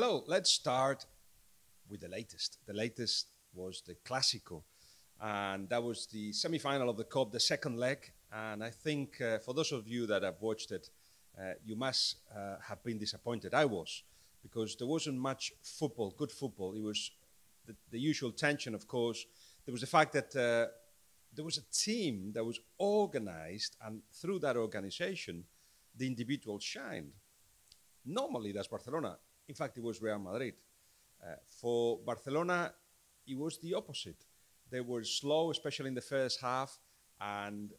Hello, let's start with the latest. The latest was the Clasico, and that was the semi-final of the Cup, the second leg. And I think for those of you that have watched it, you must have been disappointed. I was, because there wasn't much football, good football. It was the usual tension, of course. There was the fact that there was a team that was organized, and through that organization, the individual shined. Normally, that's Barcelona. In fact, it was Real Madrid. For Barcelona, it was the opposite. They were slow, especially in the first half, and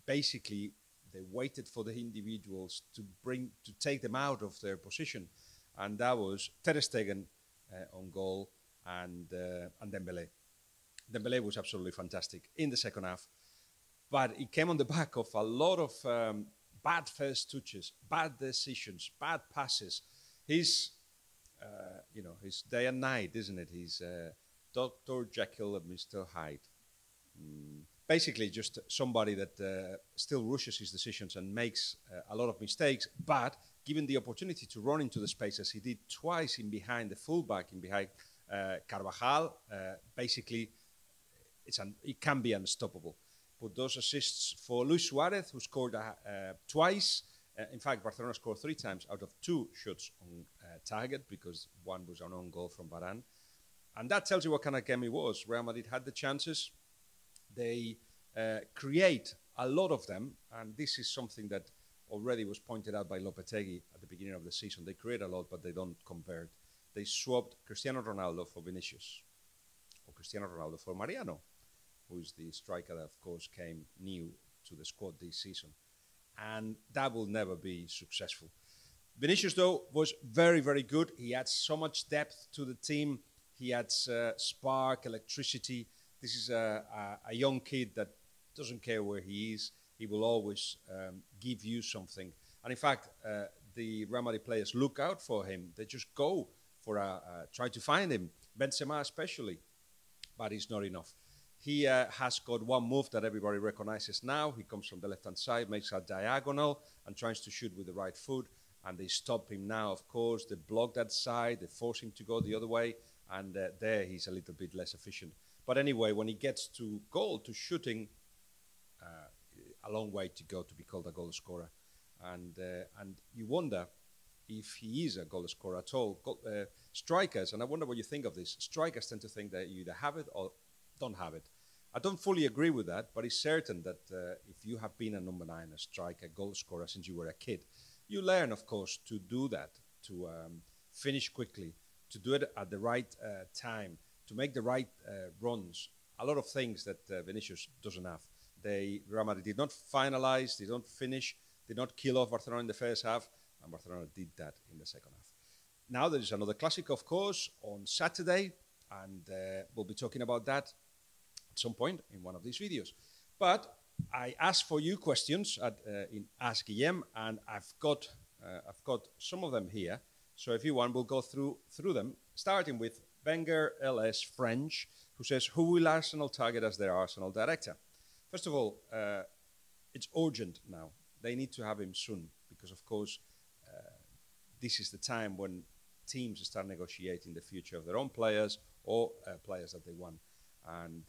basically they waited for the individuals to take them out of their position, and that was Ter Stegen on goal and Dembélé. Dembélé was absolutely fantastic in the second half, but it came on the back of a lot of bad first touches, bad decisions, bad passes. He's his day and night, isn't it? He's Dr. Jekyll and Mr. Hyde. Basically, just somebody that still rushes his decisions and makes a lot of mistakes, but given the opportunity to run into the space as he did twice in behind the fullback, in behind Carvajal, basically it can be unstoppable. But those assists for Luis Suarez, who scored twice. In fact, Barcelona scored 3 times out of 2 shots on target, because one was an own goal from Varane. And that tells you what kind of game it was. Real Madrid had the chances. They create a lot of them. And this is something that already was pointed out by Lopetegui at the beginning of the season. They create a lot, but they don't convert. They swapped Cristiano Ronaldo for Vinicius, or Cristiano Ronaldo for Mariano, who is the striker that, of course, came new to the squad this season. And that will never be successful. Vinicius, though, was very, very good. He adds so much depth to the team. He adds spark, electricity. This is a young kid that doesn't care where he is. He will always give you something. And in fact, the Real Madrid players look out for him. They just go for try to find him. Benzema especially, but it's not enough. He has got one move that everybody recognizes now. He comes from the left-hand side, makes a diagonal, and tries to shoot with the right foot. And they stop him now, of course. They block that side. They force him to go the other way. And there he's a little bit less efficient. But anyway, when he gets to goal, to shooting, a long way to go to be called a goal scorer. And you wonder if he is a goal scorer at all. Strikers, and I wonder what you think of this, strikers tend to think that you either have it or don't have it. I don't fully agree with that, but it's certain that if you have been a number 9, a striker, goal scorer since you were a kid, you learn, of course, to do that, to finish quickly, to do it at the right time, to make the right runs. A lot of things that Vinicius doesn't have. Real Madrid did not finalize, did not finish, did not kill off Barcelona in the first half, and Barcelona did that in the second half. Now there is another Clasico, of course, on Saturday, and we'll be talking about that at some point in one of these videos. But I asked for you questions in Ask Guillem, and I've got some of them here. So if you want, we'll go through them, starting with Wenger LS French, who says, who will Arsenal target as their Arsenal director? First of all, it's urgent now. They need to have him soon, because, of course, this is the time when teams start negotiating the future of their own players or players that they want. And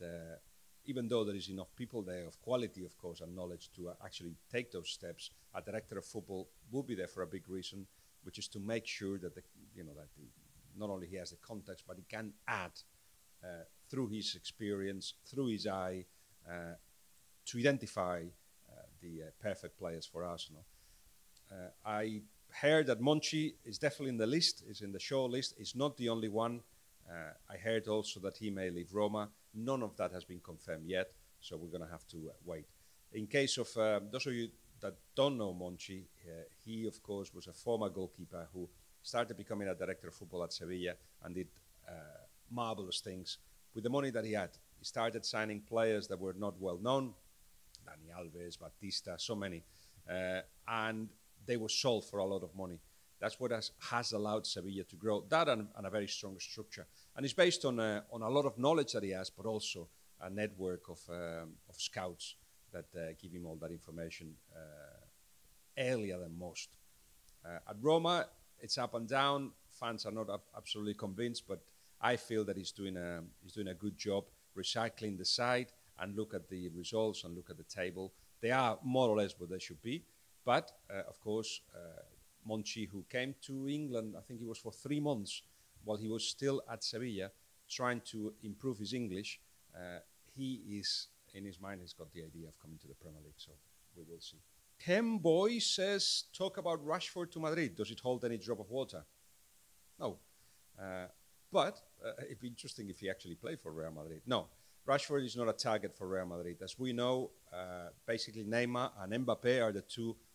even though there is enough people there of quality, of course, and knowledge to actually take those steps, a director of football will be there for a big reason, which is to make sure that not only he has the context, but he can add through his experience, through his eye, to identify the perfect players for Arsenal. I heard that Monchi is definitely in the list, is in the short list. It's not the only one. I heard also that he may leave Roma. None of that has been confirmed yet, so we're going to have to wait. In case of those of you that don't know Monchi, he, of course, was a former goalkeeper who started becoming a director of football at Sevilla and did marvelous things with the money that he had. He started signing players that were not well known, Dani Alves, Batista, so many, and they were sold for a lot of money. That's what has allowed Sevilla to grow. That and a very strong structure. And it's based on a lot of knowledge that he has, but also a network of scouts that give him all that information earlier than most. At Roma, it's up and down. fans are not absolutely convinced, but I feel that he's doing a good job recycling the side, and look at the results and look at the table. They are more or less where they should be. But, of course, Monchi, who came to England, I think it was for 3 months, while he was still at Sevilla, trying to improve his English, he is, in his mind, he's got the idea of coming to the Premier League, so we will see. Kem Boy says, talk about Rushford to Madrid. Does it hold any drop of water? No. But it'd be interesting if he actually played for Real Madrid. No, Rushford is not a target for Real Madrid. As we know, basically Neymar and Mbappe are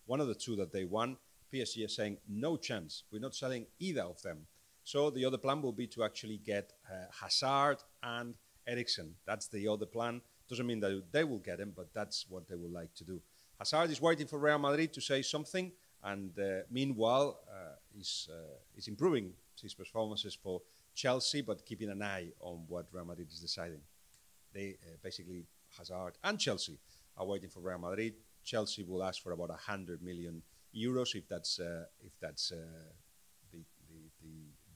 one of the two that they won. PSG is saying, no chance. We're not selling either of them. So the other plan will be to actually get Hazard and Eriksen. That's the other plan. Doesn't mean that they will get him, but that's what they would like to do. Hazard is waiting for Real Madrid to say something, and meanwhile, he's improving his performances for Chelsea, but keeping an eye on what Real Madrid is deciding. They basically, Hazard and Chelsea are waiting for Real Madrid. Chelsea will ask for about 100 million euros if that's the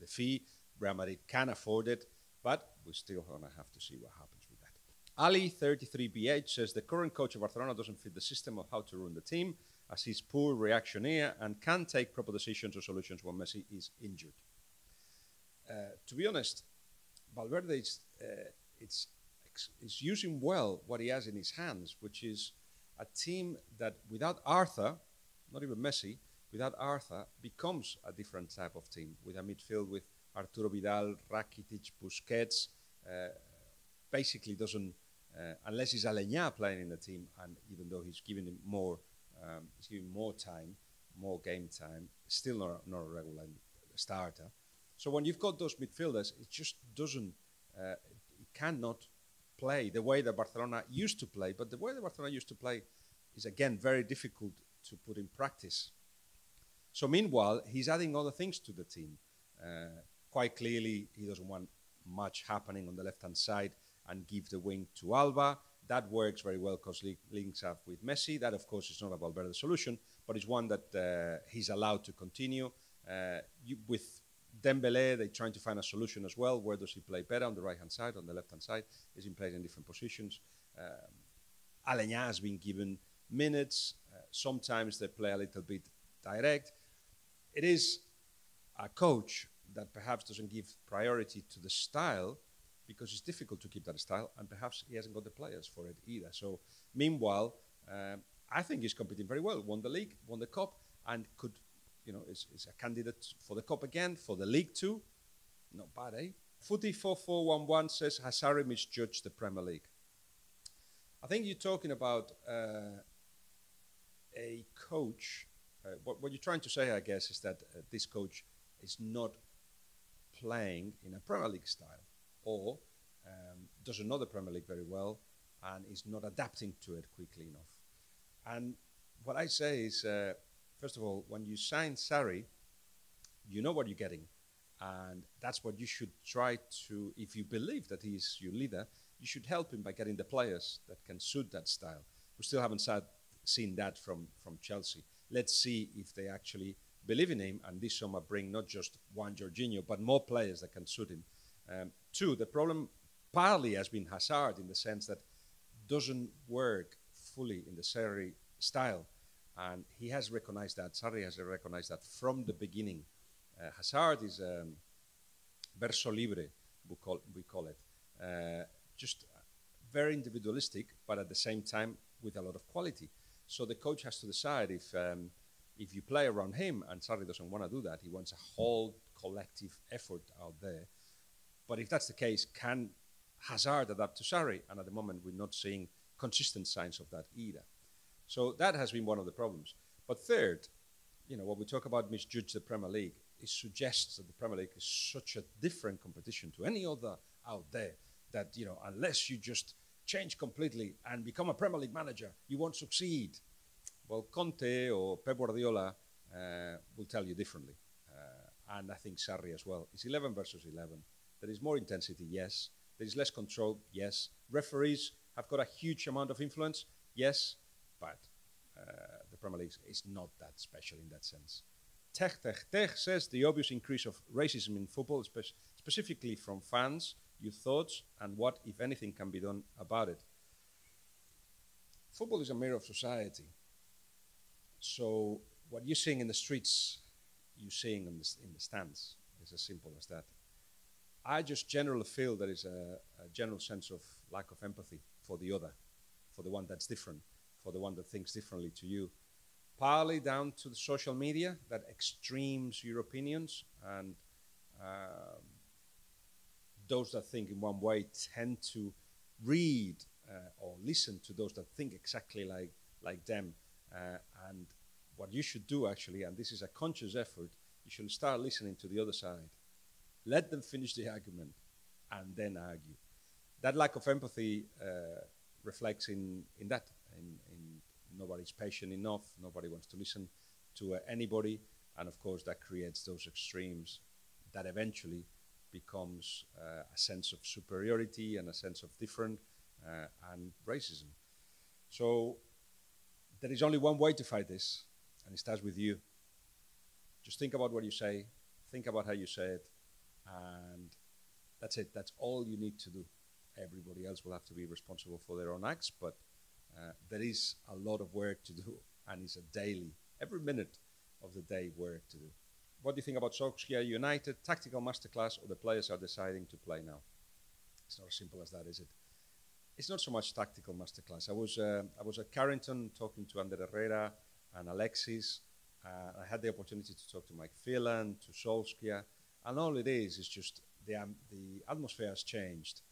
fee. Real Madrid can afford it, but we're still going to have to see what happens with that. Ali 33BH says the current coach of Barcelona doesn't fit the system of how to run the team, as he's poor reactioneer and can't take proper decisions or solutions when Messi is injured. To be honest, Valverde is using well what he has in his hands, which is a team that without Arthur, not even Messi, without Arthur, becomes a different type of team, with a midfield with Arturo Vidal, Rakitic, Busquets, basically doesn't, unless it's Aleñá playing in the team, and even though he's giving him more time, more game time, still not a regular starter. So when you've got those midfielders, it just doesn't, it cannot play the way that Barcelona used to play. But the way that Barcelona used to play is, again, very difficult to put in practice. So meanwhile, he's adding other things to the team. Quite clearly, he doesn't want much happening on the left-hand side and give the wing to Alba. That works very well because links up with Messi. That, of course, is not a Valverde solution, but it's one that he's allowed to continue. With Dembélé, they're trying to find a solution as well. Where does he play better, on the right-hand side, on the left-hand side? Is he playing in different positions? Aleñá has been given minutes. Sometimes they play a little bit direct. It is a coach that perhaps doesn't give priority to the style, because it's difficult to keep that style, and perhaps he hasn't got the players for it either. So meanwhile, I think he's competing very well. Won the league, won the cup, and could, is a candidate for the cup again, for the league too. Not bad, eh? Footy4411 says, has Sarri misjudged the Premier League? I think you're talking about a coach. What you're trying to say, I guess, is that this coach is not playing in a Premier League style, or doesn't know the Premier League very well and is not adapting to it quickly enough. And what I say is, first of all, when you sign Sarri, you know what you're getting. And that's what you should try to, if you believe that he's your leader, you should help him by getting the players that can suit that style. We still haven't seen that from Chelsea. Let's see if they actually believe in him, and this summer bring not just one Jorginho, but more players that can suit him. Two, the problem partly has been Hazard, in the sense that doesn't work fully in the Sarri style. And he has recognized that, Sarri has recognized that from the beginning. Hazard is verso libre, we call it. Just very individualistic, but at the same time with a lot of quality. So the coach has to decide if you play around him, and Sarri doesn't want to do that. He wants a whole collective effort out there. But if that's the case, can Hazard adapt to Sarri? And at the moment, we're not seeing consistent signs of that either. So that has been one of the problems. But third, when we talk about misjudge the Premier League, it suggests that the Premier League is such a different competition to any other out there that, unless you just change completely and become a Premier League manager, you won't succeed. Well, Conte or Pep Guardiola will tell you differently. And I think Sarri as well. It's 11 versus 11. There is more intensity, yes. There is less control, yes. Referees have got a huge amount of influence, yes. But the Premier League is not that special in that sense. Tech says the obvious increase of racism in football, specifically from fans, your thoughts, and what, if anything, can be done about it. Football is a mirror of society. So what you're seeing in the streets, you're seeing in the stands. It's as simple as that. I just generally feel there is a general sense of lack of empathy for the other, for the one that's different, for the one that thinks differently to you. Partly down to the social media that extremes your opinions, and those that think in one way tend to read or listen to those that think exactly like them. And what you should do actually, and this is a conscious effort, you should start listening to the other side. Let them finish the argument and then argue. That lack of empathy reflects in that. In nobody's patient enough, nobody wants to listen to anybody, and of course that creates those extremes that eventually becomes a sense of superiority and a sense of different and racism. So there is only one way to fight this, and it starts with you. Just think about what you say, think about how you say it, and that's it. That's all you need to do. Everybody else will have to be responsible for their own acts, but there is a lot of work to do, and it's a daily, every minute of the day work to do. What do you think about Solskjaer United? Tactical masterclass, or the players are deciding to play now? It's not as simple as that, is it? It's not so much tactical masterclass. I was at Carrington talking to Ander Herrera and Alexis. I had the opportunity to talk to Mike Phelan, to Solskjaer, and all it is just the atmosphere has changed.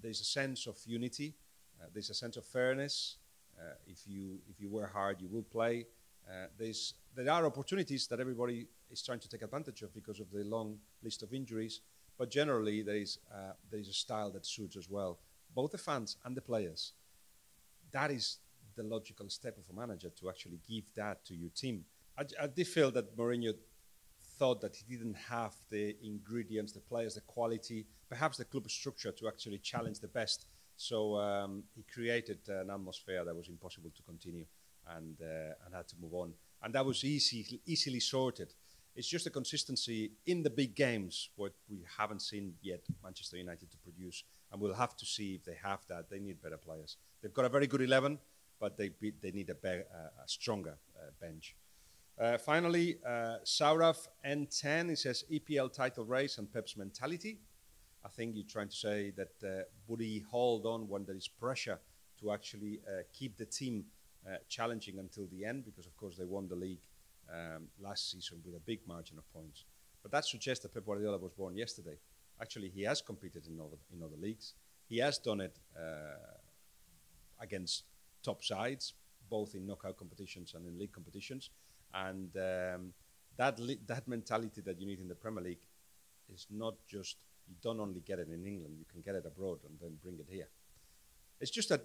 There's a sense of unity. There's a sense of fairness. If you work hard, you will play. There are opportunities that everybody is trying to take advantage of because of the long list of injuries, but generally there is a style that suits as well, both the fans and the players. That is the logical step of a manager, to actually give that to your team. I did feel that Mourinho thought that he didn't have the ingredients, the players, the quality, perhaps the club structure to actually challenge the best. So he created an atmosphere that was impossible to continue, and had to move on. And that was easily sorted. It's just a consistency in the big games, what we haven't seen yet Manchester United to produce. And we'll have to see if they have that. They need better players. They've got a very good 11, but they need a stronger bench. Finally, Saurabh N10, he says EPL title race and Pep's mentality. I think you're trying to say that would he hold on when there is pressure to actually keep the team challenging until the end, because of course they won the league last season with a big margin of points. But that suggests that Pep Guardiola was born yesterday. Actually, he has competed in other leagues. He has done it against top sides, both in knockout competitions and in league competitions. And that mentality that you need in the Premier League is not just, you don't only get it in England, you can get it abroad and then bring it here. It's just that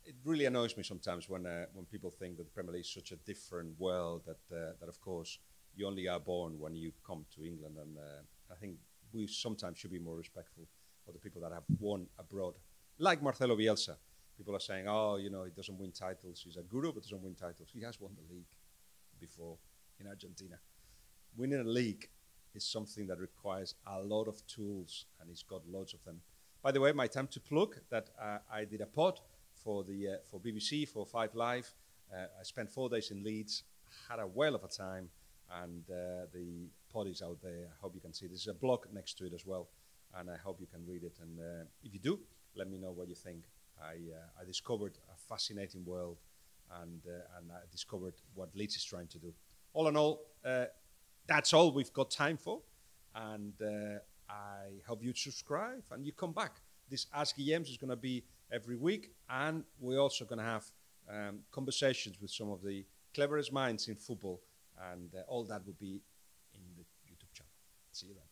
it really annoys me sometimes when people think that the Premier League is such a different world, that of course you only are born when you come to England. And I think we sometimes should be more respectful of the people that have won abroad. Like Marcelo Bielsa. People are saying, oh, you know, he doesn't win titles. He's a guru, but doesn't win titles. He has won the league before in Argentina. Winning a league is something that requires a lot of tools, and he's got loads of them. By the way, my time to plug that I did a pod for BBC, for 5 Live. I spent 4 days in Leeds, had a whale of a time, and the pod is out there. I hope you can see. There's a blog next to it as well, and I hope you can read it. And if you do, let me know what you think. I discovered a fascinating world, and I discovered what Leeds is trying to do. All in all, that's all we've got time for, and I hope you subscribe and you come back. This Ask Guillem is going to be every week, and we're also going to have conversations with some of the cleverest minds in football, and all that will be in the YouTube channel. See you then.